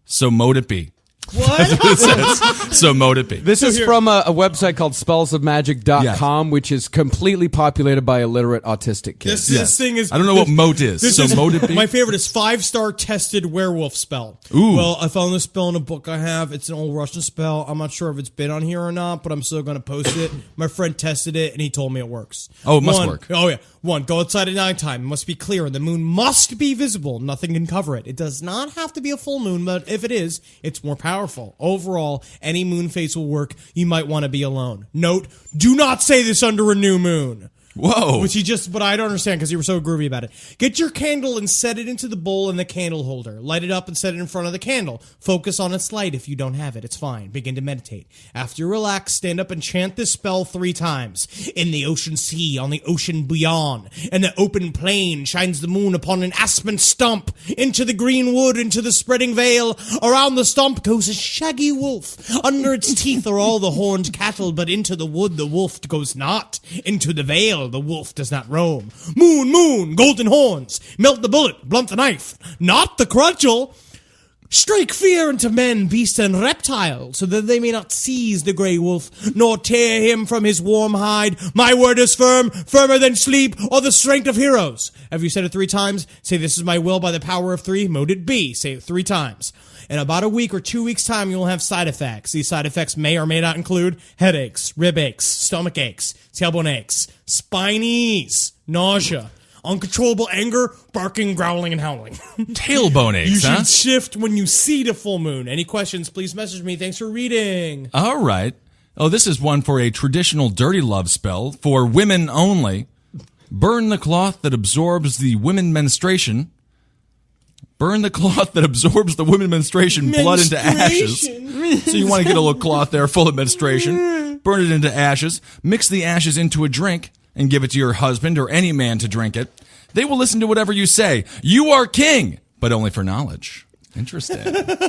So mote it be. What? That's what it says. So mote it be. This is from a website called spellsofmagic.com, which is completely populated by illiterate autistic kids. This thing is. I don't know what moat is. This So is mote it be. my favorite is 5-star tested werewolf spell. Ooh. Well, I found this spell in a book I have. It's an old Russian spell. I'm not sure if it's been on here or not, but I'm still going to post it. My friend tested it and he told me it works. Oh, it must work. Oh yeah. One, go outside at nighttime. It must be clear and the moon must be visible. Nothing can cover it. It does not have to be a full moon, but if it is, it's more powerful. Overall, any moon phase will work. You might want to be alone. Note, do not say this under a new moon. Whoa. But I don't understand because you were so groovy about it. Get your candle and set it into the bowl in the candle holder. Light it up and set it in front of the candle. Focus on its light if you don't have it. It's fine. Begin to meditate. After you relax, stand up and chant this spell 3 times. In the ocean sea, on the ocean beyond, in the open plain, shines the moon upon an aspen stump. Into the green wood, into the spreading vale. Around the stump goes a shaggy wolf. Under its teeth are all the horned cattle, but into the wood the wolf goes not. Into the vale the wolf does not roam. Moon, moon, golden horns, melt the bullet, blunt the knife, not the crutchel. Strike fear into men, beast, and reptile, so that they may not seize the grey wolf, nor tear him from his warm hide. My word is firm, firmer than sleep, or the strength of heroes. Have you said it 3 times? Say, this is my will by the power of 3. Mote it be. Say it 3 times. In about a week or 2 weeks' time, you'll have side effects. These side effects may or may not include headaches, rib aches, stomach aches, tailbone aches, spinies, nausea, uncontrollable anger, barking, growling, and howling. Tailbone You aches, huh? should shift when you see the full moon. Any questions, please message me. Thanks for reading. All right. Oh, this is one for a traditional dirty love spell for women only. Burn the cloth that absorbs the women menstruation. burn the cloth that absorbs the women's menstruation blood into ashes. So you want to get a little cloth there full of menstruation, burn it into ashes, mix the ashes into a drink, and give it to your husband or any man to drink it. They will listen to whatever you say. You are king, but only for knowledge. Interesting.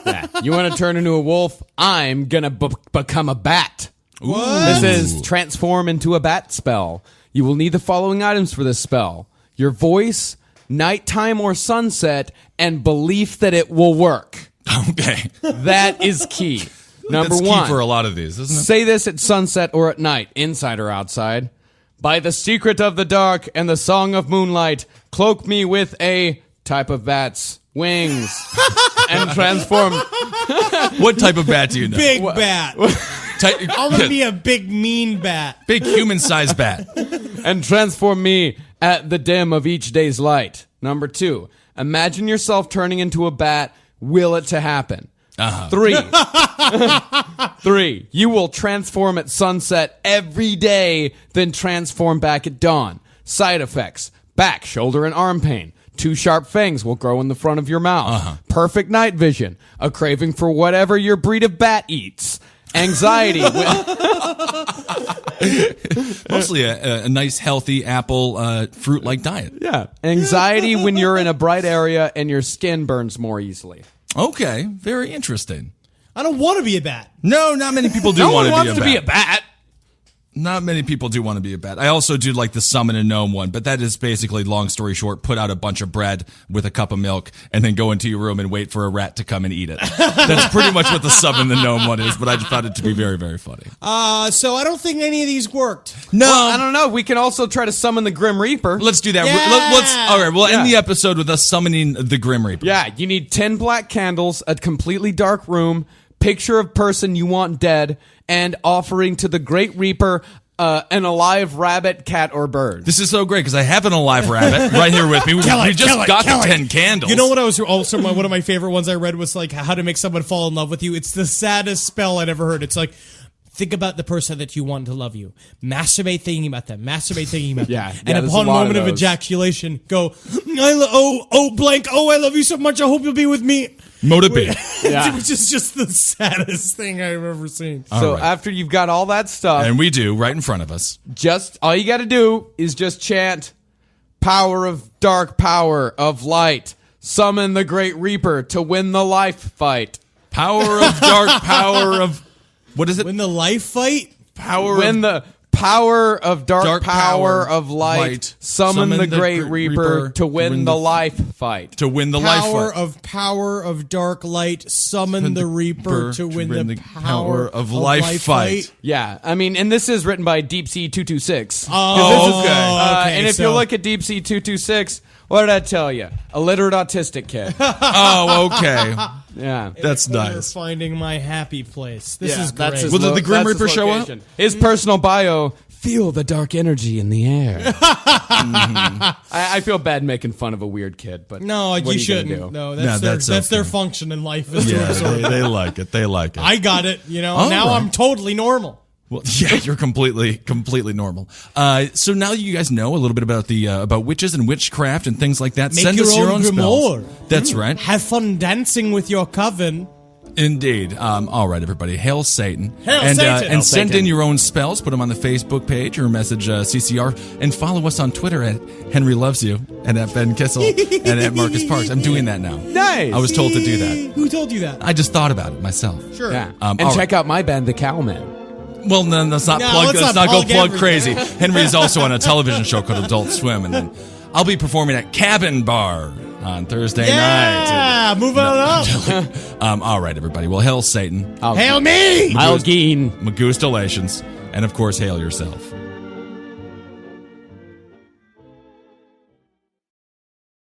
Yeah. You want to turn into a wolf? I'm gonna become a bat. This is transform into a bat spell. You will need the following items for this spell: your voice, nighttime or sunset, and belief that it will work. Okay. That is key. Number That's one. key for a lot of these, isn't it? Say this at sunset or at night, inside or outside. By the secret of the dark and the song of moonlight, cloak me with a type of bat's wings and transform. What type of bat do you know? Big bat. I'm gonna be a big mean bat. Big human-sized bat. And transform me at the dim of each day's light. Number 2, imagine yourself turning into a bat. Will it to happen. 3, you will transform at sunset every day, then transform back at dawn. Side effects: back, shoulder, and arm pain. 2 sharp fangs will grow in the front of your mouth. Perfect night vision. A craving for whatever your breed of bat eats. Anxiety. Mostly a nice, healthy apple fruit-like diet. Yeah. Anxiety when you're in a bright area and your skin burns more easily. Okay, very interesting. I don't want to be a bat. No, not many people do No want one to wants to be a bat. Not many people do want to be a bat. I also do like the summon a gnome one, but that is basically, long story short, put out a bunch of bread with a cup of milk and then go into your room and wait for a rat to come and eat it. That's pretty much what the summon the gnome one is, but I just found it to be very, very funny. So I don't think any of these worked. No. Well, I don't know. We can also try to summon the Grim Reaper. Let's do that. Yeah. Let's. All right, we'll end the Yeah. episode with us summoning the Grim Reaper. Yeah, you need 10 black candles, a completely dark room, picture of person you want dead, and offering to the Great Reaper an alive rabbit, cat, or bird. This is so great because I have an alive rabbit right here with me. We just got the 10 candles. You know what I was also one of my favorite ones I read was like how to make someone fall in love with you. It's the saddest spell I'd ever heard. It's like, think about the person that you want to love you. Masturbate thinking about them. Masturbate thinking about Yeah, them. yeah, And there's upon a lot of moment of those. ejaculation, go, blank. Oh, I love you so much. I hope you'll be with me. Motivate. Yeah. Which is just the saddest thing I've ever seen. So right. after you've got all that stuff, And we do right in front of us. just all you got to do is just chant power of dark, power of light, summon the Great Reaper to win the life fight. Power of dark, power of. What is it? Win the life fight? Power Win of. the power of dark, power power of light, summon the Great Reaper to win the life fight. To win the life fight. Power of dark light, summon the Reaper to win the power of life fight. Yeah, I mean, and this is written by Deep Sea 226. Oh, okay. And if you look at Deep Sea 226, what did I tell you? Illiterate autistic kid. Oh, okay. Yeah. That's You're nice. finding my happy place. This is great. That's his Well, did the Grim that's his Reaper show up? location. His personal bio: feel the dark energy in the air. I feel bad making fun of a weird kid, but No, what are you gonna shouldn't. do? No, No, that's their okay. function in life. Is to Yeah, absorb they like it. They like it. I got it. You know, All now right. I'm totally normal. Well, yeah, you're completely normal. So now you guys know a little bit about the about witches and witchcraft and things like that. Make Send your us your own own spells. grimoire. That's right. Have fun dancing with your coven. Indeed. All right, everybody. Hail Satan. Hail and, Satan. And Hail send Satan. in your own spells. Put them on the Facebook page or message CCR. And follow us on Twitter at Henry Loves You and at Ben Kissel and at Marcus Parks. I'm doing that now. Nice. I was told to do that. Who told you that? I just thought about it myself. Sure. Yeah. all And check right. out my band, The Cowmen. Well, no, let's not No, plug. let's Let's not not go plug plug crazy. everything. Henry is also on a television show called Adult Swim, and then I'll be performing at Cabin Bar on Thursday night. Yeah, move on up. All right, everybody. Well, hail Satan, Hail me! Algene. Magustalations, and of course, hail yourself.